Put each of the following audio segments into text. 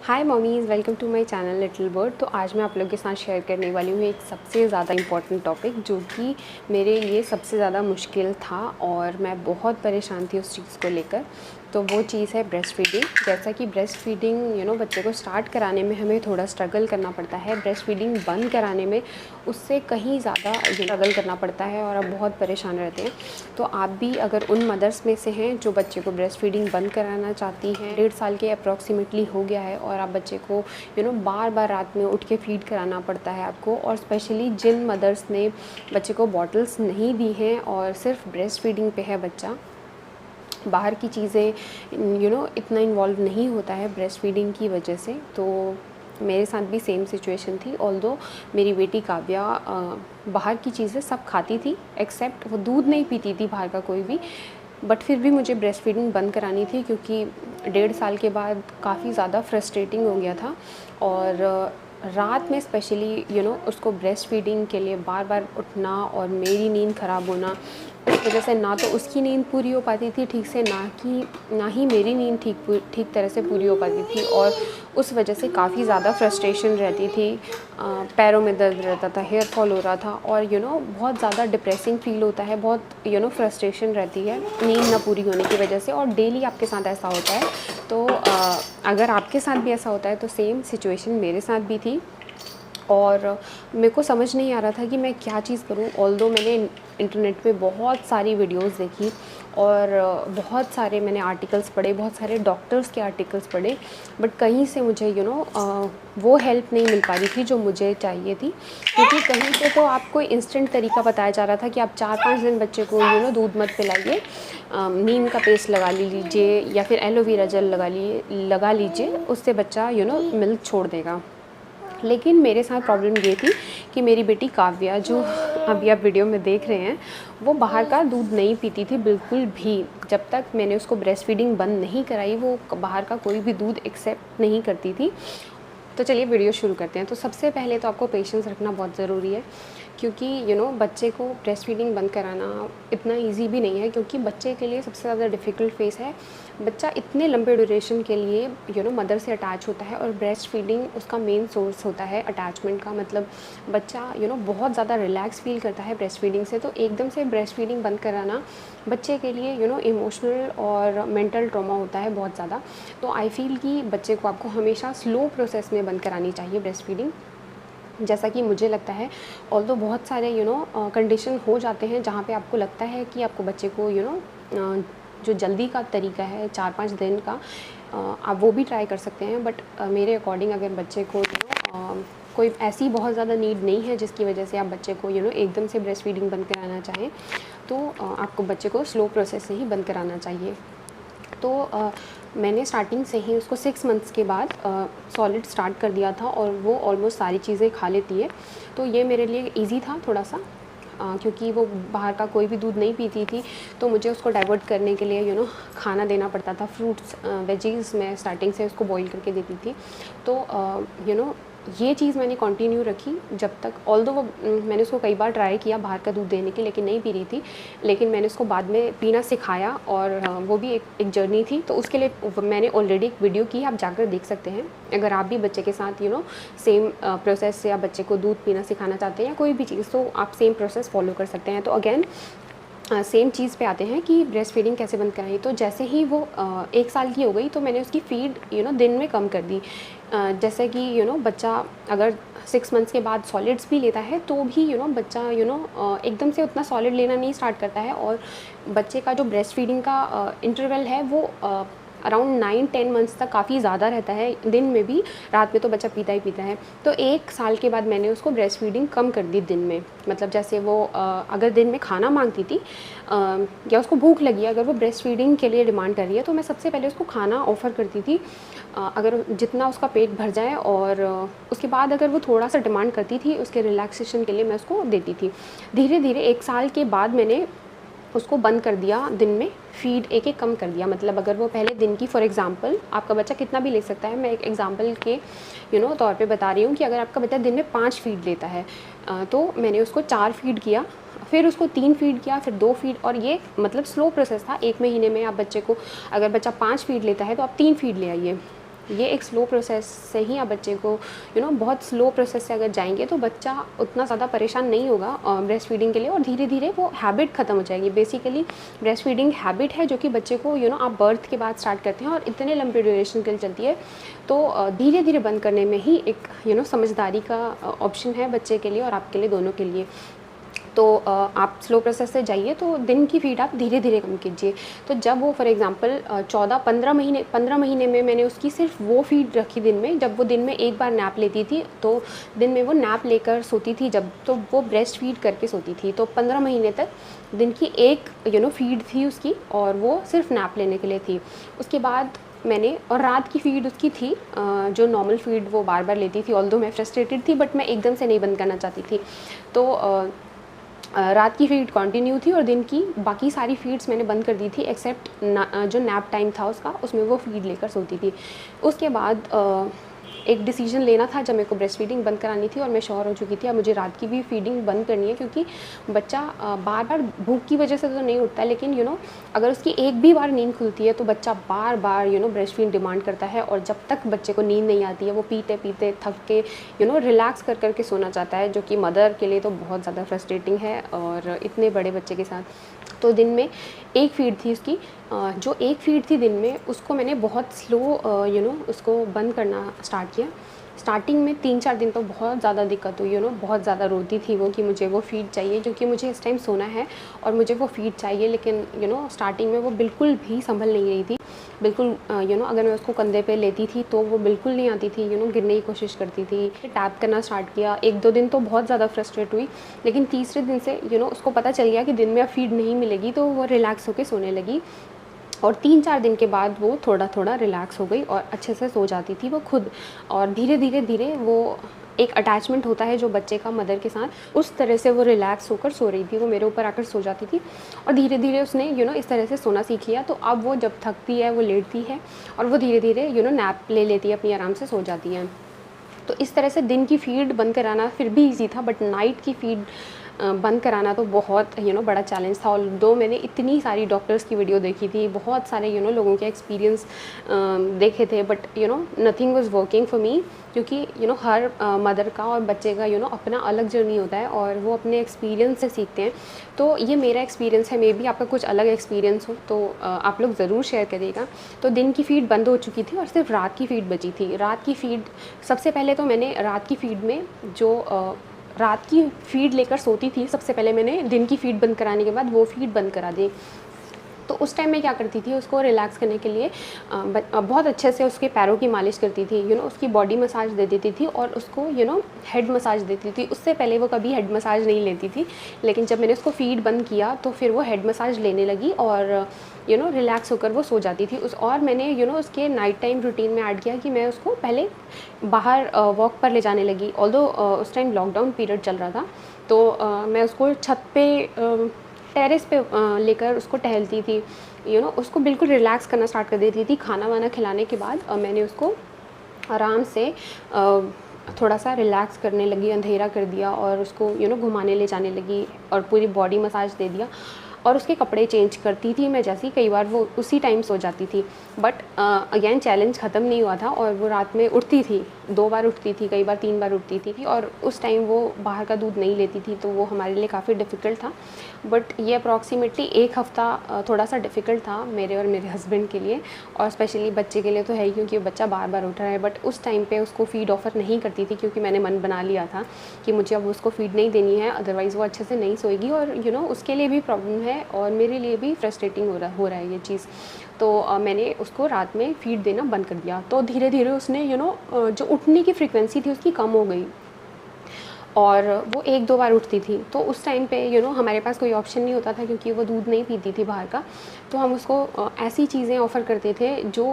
Hi mommies, welcome to my channel little bird. तो आज मैं आप लोगों के साथ शेयर करने वाली हूँ एक सबसे ज़्यादा इम्पॉर्टेंट टॉपिक, जो कि मेरे लिए सबसे ज़्यादा मुश्किल था और मैं बहुत परेशान थी उस चीज़ को लेकर। तो वो चीज़ है ब्रेस्ट फीडिंग। जैसा कि ब्रेस्ट फीडिंग बच्चे को स्टार्ट कराने में हमें थोड़ा स्ट्रगल करना पड़ता है, ब्रेस्ट फीडिंग बंद कराने में उससे कहीं ज़्यादा स्ट्रगल करना पड़ता है और आप बहुत परेशान रहते हैं। तो आप भी अगर उन मदर्स में से हैं जो बच्चे को ब्रेस्ट फीडिंग बंद कराना चाहती हैं, 1.5 साल के अप्रॉक्सीमेटली हो गया है और आप बच्चे को बार बार रात में उठ के फीड कराना पड़ता है आपको, और स्पेशली जिन मदर्स ने बच्चे को बॉटल्स नहीं दी हैं और सिर्फ ब्रेस्ट फीडिंग पे है बच्चा, बाहर की चीज़ें इतना इन्वॉल्व नहीं होता है ब्रेस्ट फीडिंग की वजह से। तो मेरे साथ भी सेम सिचुएशन थी। ऑल्दो मेरी बेटी काव्या बाहर की चीज़ें सब खाती थी, एक्सेप्ट वो दूध नहीं पीती थी बाहर का कोई भी, बट फिर भी मुझे ब्रेस्ट फीडिंग बंद करानी थी क्योंकि 1.5 साल के बाद काफ़ी ज़्यादा फ्रस्ट्रेटिंग हो गया था। और रात में स्पेशली उसको ब्रेस्ट फीडिंग के लिए बार बार उठना और मेरी नींद ख़राब होना, इस वजह से ना तो उसकी नींद पूरी हो पाती थी ठीक से, ना ही मेरी नींद ठीक तरह से पूरी हो पाती थी। और उस वजह से काफ़ी ज़्यादा फ्रस्ट्रेशन रहती थी, पैरों में दर्द रहता था, हेयर फॉल हो रहा था और बहुत ज़्यादा डिप्रेसिंग फील होता है, बहुत फ्रस्ट्रेशन रहती है नींद ना पूरी होने की वजह से। और डेली आपके साथ ऐसा होता है। तो अगर आपके साथ भी ऐसा होता है तो सेम सिचुएशन मेरे साथ भी थी और मेरे को समझ नहीं आ रहा था कि मैं क्या चीज़ करूं। ऑल्दो मैंने इंटरनेट पे बहुत सारी वीडियोस देखी और बहुत सारे मैंने आर्टिकल्स पढ़े, बहुत सारे डॉक्टर्स के आर्टिकल्स पढ़े, बट कहीं से मुझे वो हेल्प नहीं मिल पा रही थी जो मुझे चाहिए थी। क्योंकि कहीं पे तो आपको इंस्टेंट तरीका बताया जा रहा था कि आप 4-5 दिन बच्चे को दूध मत पिलाइए, नीम का पेस्ट लगा लीजिए या फिर एलोवेरा जेल लगा लीजिए, उससे बच्चा मिल्क छोड़ देगा। लेकिन मेरे साथ प्रॉब्लम ये थी कि मेरी बेटी काव्या, जो अभी आप वीडियो में देख रहे हैं, वो बाहर का दूध नहीं पीती थी बिल्कुल भी। जब तक मैंने उसको ब्रेस्ट फीडिंग बंद नहीं कराई वो बाहर का कोई भी दूध एक्सेप्ट नहीं करती थी। तो चलिए वीडियो शुरू करते हैं। तो सबसे पहले तो आपको पेशेंस रखना बहुत ज़रूरी है, क्योंकि बच्चे को ब्रेस्ट फीडिंग बंद कराना इतना इजी भी नहीं है, क्योंकि बच्चे के लिए सबसे ज़्यादा डिफ़िकल्ट फेज़ है। बच्चा इतने लंबे ड्यूरेशन के लिए मदर से अटैच होता है और ब्रेस्ट फीडिंग उसका मेन सोर्स होता है अटैचमेंट का। मतलब बच्चा बहुत ज़्यादा रिलैक्स फील करता है ब्रेस्ट फीडिंग से। तो एकदम से ब्रेस्ट फीडिंग बंद कराना बच्चे के लिए इमोशनल और मेंटल ट्रॉमा होता है बहुत ज़्यादा। तो आई फील कि बच्चे को आपको हमेशा स्लो प्रोसेस में बंद करानी चाहिए ब्रेस्ट फीडिंग, जैसा कि मुझे लगता है। ऑल्दो बहुत सारे कंडीशन हो जाते हैं जहाँ पे आपको लगता है कि आपको बच्चे को जो जल्दी का तरीका है 4-5 दिन का, आप वो भी ट्राई कर सकते हैं। बट मेरे अकॉर्डिंग अगर बच्चे को कोई ऐसी बहुत ज़्यादा नीड नहीं है जिसकी वजह से आप बच्चे को एकदम से ब्रेस्ट फीडिंग बंद कराना चाहें, तो आपको बच्चे को स्लो प्रोसेस से ही बंद कराना चाहिए। तो मैंने स्टार्टिंग से ही उसको 6 मंथ्स के बाद सॉलिड स्टार्ट कर दिया था और वो ऑलमोस्ट सारी चीज़ें खा लेती है। तो ये मेरे लिए इजी था थोड़ा सा, क्योंकि वो बाहर का कोई भी दूध नहीं पीती थी, तो मुझे उसको डाइवर्ट करने के लिए खाना देना पड़ता था। फ्रूट्स वेजीज़ मैं स्टार्टिंग से उसको बॉईल करके देती थी। तो ये चीज़ मैंने कंटिन्यू रखी जब तक, ऑल्दो मैंने उसको कई बार ट्राई किया बाहर का दूध देने की, लेकिन नहीं पी रही थी। लेकिन मैंने उसको बाद में पीना सिखाया और वो भी एक जर्नी थी। तो उसके लिए मैंने ऑलरेडी एक वीडियो की, आप जाकर देख सकते हैं। अगर आप भी बच्चे के साथ सेम प्रोसेस से आप बच्चे को दूध पीना सिखाना चाहते हैं या कोई भी चीज़, तो आप सेम प्रोसेस फॉलो कर सकते हैं। तो अगेन सेम चीज़ पे आते हैं कि ब्रेस्ट फीडिंग कैसे बंद कराई। तो जैसे ही वो 1 साल की हो गई तो मैंने उसकी फ़ीड दिन में कम कर दी। जैसे कि बच्चा अगर 6 मंथ्स के बाद सॉलिड्स भी लेता है तो भी बच्चा एकदम से उतना सॉलिड लेना नहीं स्टार्ट करता है। और बच्चे का जो ब्रेस्ट फीडिंग का इंटरवल है वो अराउंड 9-10 मंथ्स तक काफ़ी ज़्यादा रहता है, दिन में भी, रात में तो बच्चा पीता ही पीता है। तो 1 साल के बाद मैंने उसको ब्रेस्ट फीडिंग कम कर दी दिन में। मतलब जैसे वो अगर दिन में खाना मांगती थी या उसको भूख लगी, अगर वो ब्रेस्ट फीडिंग के लिए डिमांड कर रही है, तो मैं सबसे पहले उसको खाना ऑफ़र करती थी, अगर जितना उसका पेट भर जाए। और उसके बाद अगर वो थोड़ा सा डिमांड करती थी उसके रिलैक्सेशन के लिए, मैं उसको देती थी। धीरे धीरे 1 साल के बाद मैंने उसको बंद कर दिया, दिन में फ़ीड एक कम कर दिया। मतलब अगर वो पहले दिन की, फॉर एग्ज़ाम्पल आपका बच्चा कितना भी ले सकता है, मैं एक एग्ज़ाम्पल के तौर पे बता रही हूँ कि अगर आपका बच्चा दिन में 5 फ़ीड लेता है, तो मैंने उसको 4 फ़ीड किया, फिर उसको 3 फ़ीड किया, फिर 2 फ़ीड। और ये मतलब स्लो प्रोसेस था। 1 महीने में आप बच्चे को, अगर बच्चा 5 फ़ीड लेता है तो आप 3 फ़ीड ले आइए, ये एक स्लो प्रोसेस से ही आप बच्चे को बहुत स्लो प्रोसेस से अगर जाएंगे तो बच्चा उतना ज़्यादा परेशान नहीं होगा ब्रेस्ट फीडिंग के लिए, और धीरे धीरे वो हैबिट ख़त्म हो जाएगी। बेसिकली ब्रेस्ट फीडिंग हैबिट है जो कि बच्चे को आप बर्थ के बाद स्टार्ट करते हैं और इतने लंबे ड्यूरेशन के लिए चलती है। तो धीरे धीरे बंद करने में ही एक समझदारी का ऑप्शन है बच्चे के लिए और आपके लिए, दोनों के लिए। तो आप स्लो प्रोसेस से जाइए, तो दिन की फीड आप धीरे धीरे कम कीजिए। तो जब वो फॉर एग्जांपल 15 महीने में मैंने उसकी सिर्फ वो फीड रखी दिन में, जब वो दिन में एक बार नैप लेती थी तो दिन में वो नैप लेकर सोती थी, जब तो वो ब्रेस्ट फीड करके सोती थी। तो 15 महीने तक दिन की एक फीड थी उसकी, और वो सिर्फ नैप लेने के लिए थी। उसके बाद मैंने, और रात की फ़ीड उसकी थी जो नॉर्मल फ़ीड वो बार बार लेती थी। ऑल्दो मैं फ्रस्ट्रेटेड थी, बट मैं एकदम से नहीं बंद करना चाहती थी। तो रात की फ़ीड कंटिन्यू थी और दिन की बाकी सारी फ़ीड्स मैंने बंद कर दी थी, एक्सेप्ट जो नैप टाइम था उसका, उसमें वो फ़ीड लेकर सोती थी। उसके बाद एक डिसीजन लेना था जब मेरे को ब्रेस्ट फीडिंग बंद करानी थी, और मैं श्योर हो चुकी थी अब मुझे रात की भी फीडिंग बंद करनी है, क्योंकि बच्चा बार बार भूख की वजह से तो नहीं उठता है, लेकिन अगर उसकी एक भी बार नींद खुलती है तो बच्चा बार बार ब्रेस्ट फीड डिमांड करता है। और जब तक बच्चे को नींद नहीं आती है वो पीते पीते थक के रिलैक्स कर करके सोना चाहता है, जो कि मदर के लिए तो बहुत ज़्यादा फ्रस्ट्रेटिंग है, और इतने बड़े बच्चे के साथ। तो दिन में एक फ़ीड थी उसकी, जो एक फ़ीड थी दिन में, उसको मैंने बहुत स्लो उसको बंद करना स्टार्ट किया। स्टार्टिंग में 3-4 दिन तो बहुत ज़्यादा दिक्कत हुई, बहुत ज़्यादा रोती थी वो कि मुझे वो फ़ीड चाहिए, जो कि मुझे इस टाइम सोना है और मुझे वो फ़ीड चाहिए। लेकिन स्टार्टिंग में वो बिल्कुल भी संभल नहीं रही थी, बिल्कुल अगर मैं उसको कंधे पे लेती थी तो वो बिल्कुल नहीं आती थी, गिरने की कोशिश करती थी। टैप करना स्टार्ट किया, 1-2 दिन तो बहुत ज़्यादा फ्रस्ट्रेट हुई, लेकिन तीसरे दिन से उसको पता चल गया कि दिन में अब फ़ीड नहीं मिलेगी, तो वो रिलैक्स होकर सोने लगी। और 3-4 दिन के बाद वो थोड़ा थोड़ा रिलैक्स हो गई और अच्छे से सो जाती थी वो खुद। और धीरे धीरे वो एक अटैचमेंट होता है जो बच्चे का मदर के साथ, उस तरह से वो रिलैक्स होकर सो रही थी, वो मेरे ऊपर आकर सो जाती थी। और धीरे धीरे उसने इस तरह से सोना सीख लिया। तो अब वो जब थकती है वो लेटती है और वो धीरे धीरे नैप ले लेती है, अपनी आराम से सो जाती है। तो इस तरह से दिन की फ़ीड बंद कराना फिर भी ईजी था, बट नाइट की फ़ीड बंद कराना तो बहुत बड़ा चैलेंज था। और दो मैंने इतनी सारी डॉक्टर्स की वीडियो देखी थी, बहुत सारे लोगों के एक्सपीरियंस देखे थे, but nothing was working for me, क्योंकि हर मदर का और बच्चे का अपना अलग जर्नी होता है और वो अपने एक्सपीरियंस से सीखते हैं। तो ये मेरा एक्सपीरियंस है, मे बी आपका कुछ अलग एक्सपीरियंस हो तो आप लोग ज़रूर शेयर करिएगा। तो दिन की फ़ीड बंद हो चुकी थी और सिर्फ रात की फ़ीड बची थी। रात की फ़ीड सबसे पहले तो मैंने रात की फ़ीड में जो रात की फ़ीड लेकर सोती थी, सबसे पहले मैंने दिन की फ़ीड बंद कराने के बाद वो फ़ीड बंद करा दी। तो उस टाइम मैं क्या करती थी, उसको रिलैक्स करने के लिए बहुत अच्छे से उसके पैरों की मालिश करती थी, उसकी बॉडी मसाज दे देती थी और उसको हेड मसाज देती थी। उससे पहले वो कभी हेड मसाज नहीं लेती थी, लेकिन जब मैंने उसको फ़ीड बंद किया तो फिर वो हेड मसाज लेने लगी और रिलैक्स होकर वो सो जाती थी। और मैंने उसके नाइट टाइम रूटीन में ऐड किया कि मैं उसको पहले बाहर वॉक पर ले जाने लगी। ऑल्दो उस टाइम लॉकडाउन पीरियड चल रहा था, तो मैं उसको छत पे टेरेस पे लेकर उसको टहलती थी, उसको बिल्कुल रिलैक्स करना स्टार्ट कर देती थी। खाना वाना खिलाने के बाद मैंने उसको आराम से थोड़ा सा रिलैक्स करने लगी, अंधेरा कर दिया और उसको घुमाने ले जाने लगी और पूरी बॉडी मसाज दे दिया और उसके कपड़े चेंज करती थी मैं जैसे ही। कई बार वो उसी टाइम सो जाती थी, बट अगेन चैलेंज ख़त्म नहीं हुआ था और वो रात में उठती थी, 2 बार उठती थी, कई बार 3 बार उठती थी। और उस टाइम वो बाहर का दूध नहीं लेती थी, तो वो हमारे लिए काफ़ी डिफ़िकल्ट था। बट ये अप्रॉक्सीमेटली 1 हफ़्ता थोड़ा सा डिफ़िकल्ट था मेरे और मेरे हस्बैंड के लिए, और स्पेशली बच्चे के लिए तो है ही, क्योंकि बच्चा बार बार उठ रहा है। बट उस टाइम पे उसको फ़ीड ऑफ़र नहीं करती थी, क्योंकि मैंने मन बना लिया था कि मुझे अब उसको फ़ीड नहीं देनी है, अदरवाइज़ वो अच्छे से नहीं सोएगी और उसके लिए भी प्रॉब्लम है और मेरे लिए भी फ्रस्ट्रेटिंग हो रहा है ये चीज़। तो मैंने उसको रात में फ़ीड देना बंद कर दिया। तो धीरे धीरे उसने जो उठने की फ्रीक्वेंसी थी उसकी कम हो गई और वो 1-2 बार उठती थी। तो उस टाइम पे हमारे पास कोई ऑप्शन नहीं होता था, क्योंकि वो दूध नहीं पीती थी बाहर का। तो हम उसको ऐसी चीज़ें ऑफ़र करते थे जो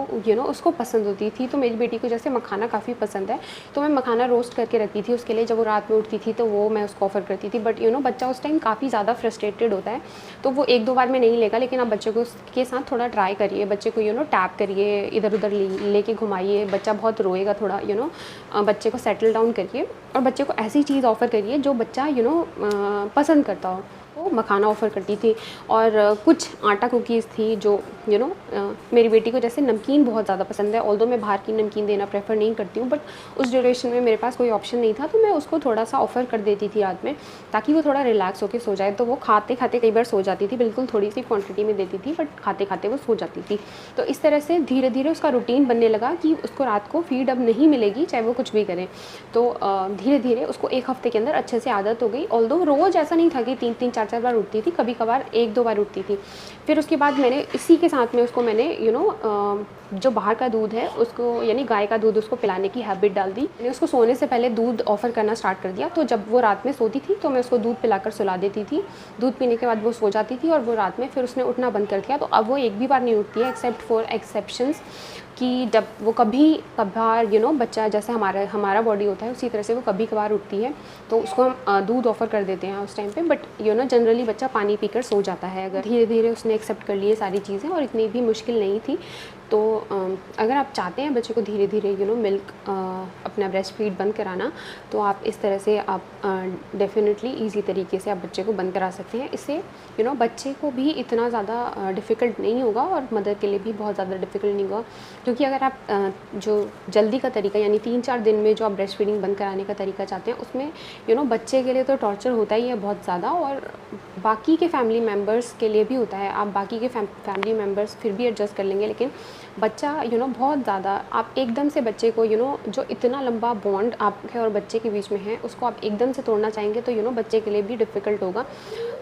उसको पसंद होती थी। तो मेरी बेटी को जैसे मखाना काफ़ी पसंद है, तो मैं मखाना रोस्ट करके रखती थी उसके लिए। जब वो रात में उठती थी तो वो मैं उसको ऑफ़र करती थी। बट बच्चा उस टाइम काफ़ी ज़्यादा फ्रस्ट्रेटेड होता है, तो वो 1-2 बार में नहीं लेगा। लेकिन आप बच्चे को उसके साथ थोड़ा ट्राई करिए, बच्चे को टैप करिए, इधर उधर लेके घुमाइए। बच्चा बहुत रोएगा, थोड़ा बच्चे को सेटल डाउन करिए और बच्चे को ऐसी चीज़ ऑफ़र करिए जो बच्चा पसंद करता हो। तो तो मखाना ऑफ़र करती थी और कुछ आटा कुकीज़ थी जो मेरी बेटी को जैसे नमकीन बहुत ज़्यादा पसंद है, ऑल्दो मैं बाहर की नमकीन देना प्रेफर नहीं करती हूँ, बट उस ड्यूरेशन में मेरे पास कोई ऑप्शन नहीं था, तो मैं उसको थोड़ा सा ऑफ़र कर देती थी रात में ताकि वो थोड़ा रिलैक्स होकर सो जाए। तो वो खाते खाते कई बार सो जाती थी, बिल्कुल थोड़ी सी क्वान्टिटी में देती थी, बट खाते खाते वो सो जाती थी। तो इस तरह से धीरे धीरे उसका रूटीन बनने लगा कि उसको रात को फीड अब नहीं मिलेगी चाहे वो कुछ भी करें। तो धीरे धीरे उसको 1 हफ़्ते के अंदर अच्छे से आदत हो गई। ऑल्दो रोज़ ऐसा नहीं था कि 3-3 4-4 बार उठती थी, कभी कभार 1-2 बार उठती थी। फिर उसके बाद मैंने इसी के साथ में उसको मैंने जो बाहर का दूध है उसको, यानी गाय का दूध, उसको पिलाने की हैबिट डाल दी। मैंने उसको सोने से पहले दूध ऑफ़र करना स्टार्ट कर दिया। तो जब वो रात में सोती थी तो मैं उसको दूध पिलाकर सुला देती थी। दूध पीने के बाद वो सो जाती थी और वो रात में फिर उसने उठना बंद कर दिया। तो अब वो एक भी बार नहीं उठती है एक्सेप्ट फॉर एक्सेप्शंस, कि जब वो कभी कभार बच्चा जैसे हमारा बॉडी होता है उसी तरह से वो कभी कभार उठती है, तो उसको हम दूध ऑफ़र कर देते हैं उस टाइम पे। बट जनरली बच्चा पानी पीकर सो जाता है। अगर धीरे धीरे उसने एक्सेप्ट कर लिए सारी चीज़ें और इतनी भी मुश्किल नहीं थी। तो अगर आप चाहते हैं बच्चे को धीरे धीरे मिल्क अपना ब्रेस्ट फीड बंद कराना, तो आप इस तरह से आप डेफिनेटली ईजी तरीके से आप बच्चे को बंद करा सकते हैं। इससे बच्चे को भी इतना ज़्यादा डिफ़िकल्ट नहीं होगा और मदर के लिए भी बहुत ज़्यादा डिफ़िकल्ट नहीं होगा। क्योंकि अगर आप जो जल्दी का तरीका यानी 3-4 दिन में जो आप ब्रेस्ट फीडिंग बंद कराने का तरीका चाहते हैं, उसमें बच्चे के लिए तो टॉर्चर होता ही है बहुत ज़्यादा, और बाकी के फैमिली मेम्बर्स के लिए भी होता है। आप बाकी के फैमिली मेम्बर्स फिर भी एडजस्ट कर लेंगे, लेकिन बच्चा बहुत ज़्यादा आप एकदम से बच्चे को जो इतना लंबा बॉन्ड आपके और बच्चे के बीच में है उसको आप एकदम से तोड़ना चाहेंगे तो बच्चे के लिए भी डिफ़िकल्ट होगा।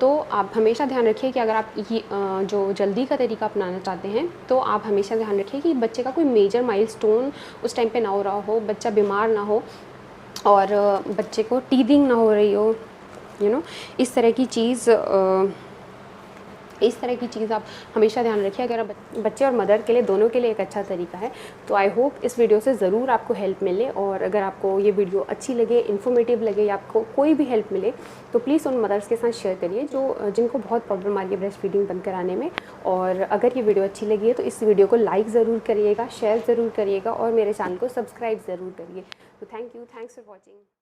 तो आप हमेशा ध्यान रखिए कि अगर आप ये जो जल्दी का तरीका अपनाना चाहते हैं तो आप हमेशा ध्यान रखिए कि बच्चे का कोई मेजर माइलस्टोन उस टाइम पे ना हो रहा हो, बच्चा बीमार ना हो और बच्चे को टीदिंग ना हो रही हो, इस तरह की चीज़ आप हमेशा ध्यान रखिए। अगर आप बच्चे और मदर के लिए दोनों के लिए एक अच्छा तरीका है। तो आई होप इस वीडियो से ज़रूर आपको हेल्प मिले, और अगर आपको ये वीडियो अच्छी लगे, इन्फॉर्मेटिव लगे या आपको कोई भी हेल्प मिले तो प्लीज़ उन मदर्स के साथ शेयर करिए जिनको बहुत प्रॉब्लम आ रही है ब्रेस्ट फीडिंग बंद कराने में। और अगर ये वीडियो अच्छी लगी है तो इस वीडियो को लाइक ज़रूर करिएगा, शेयर ज़रूर करिएगा और मेरे चैनल को सब्सक्राइब ज़रूर करिए। तो thank you, thanks for watching.